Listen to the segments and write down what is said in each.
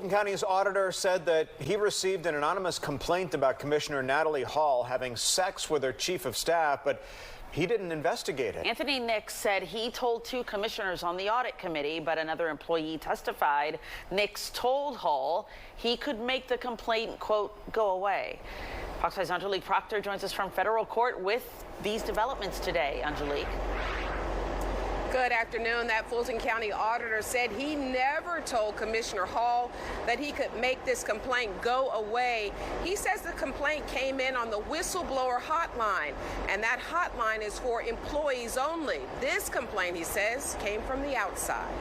Fulton County's auditor said that he received an anonymous complaint about Commissioner Natalie Hall having sex with her chief of staff, but he didn't investigate it. Anthony Nix said he told 2 commissioners on the Audit Committee, but another employee testified Nix told Hall he could make the complaint, quote, go away. Fox 5's Angelique Proctor joins us from federal court with these developments today. Angelique. Good afternoon. That Fulton County auditor said he never told Commissioner Hall that he could make this complaint go away. He says the complaint came in on the whistleblower hotline, and that hotline is for employees only. This complaint, he says, came from the outside.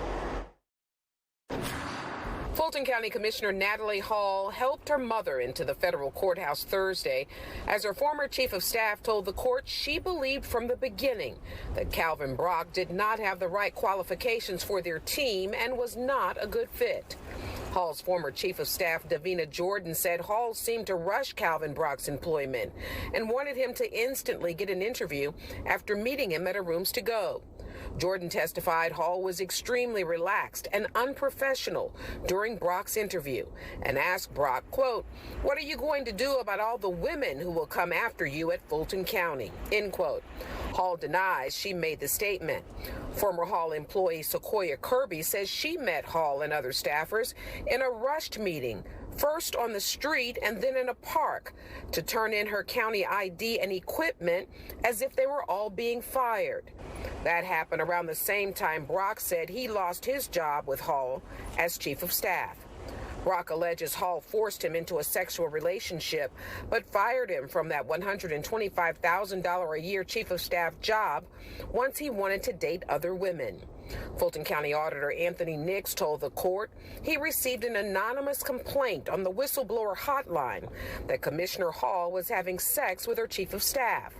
Fulton County Commissioner Natalie Hall helped her mother into the federal courthouse Thursday as her former chief of staff told the court she believed from the beginning that Calvin Brock did not have the right qualifications for their team and was not a good fit. Hall's former chief of staff, Davina Jordan, said Hall seemed to rush Calvin Brock's employment and wanted him to instantly get an interview after meeting him at a rooms to go. Jordan testified Hall was extremely relaxed and unprofessional during Brock's interview and asked Brock, quote, what are you going to do about all the women who will come after you at Fulton County, end quote. Hall denies she made the statement. Former Hall employee Sequoia Kirby says she met Hall and other staffers in a rushed meeting, first on the street and then in a park, to turn in her county ID and equipment as if they were all being fired. That happened around the same time Brock said he lost his job with Hall as chief of staff. Brock alleges Hall forced him into a sexual relationship, but fired him from that $125,000 a year chief of staff job once he wanted to date other women. Fulton County Auditor Anthony Nix told the court he received an anonymous complaint on the whistleblower hotline that Commissioner Hall was having sex with her chief of staff.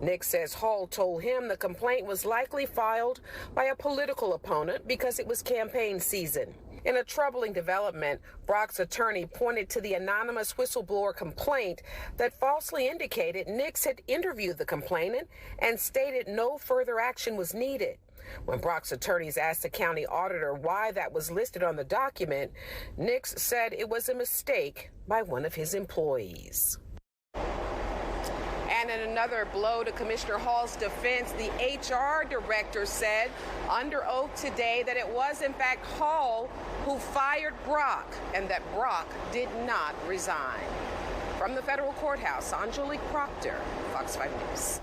Nix says Hall told him the complaint was likely filed by a political opponent because it was campaign season. In a troubling development, Brock's attorney pointed to the anonymous whistleblower complaint that falsely indicated Nix had interviewed the complainant and stated no further action was needed. When Brock's attorneys asked the county auditor why that was listed on the document, Nix said it was a mistake by one of his employees. And in another blow to Commissioner Hall's defense, the HR director said under oath today that it was in fact Hall who fired Brock and that Brock did not resign. From the federal courthouse, Angelique Proctor, Fox 5 News.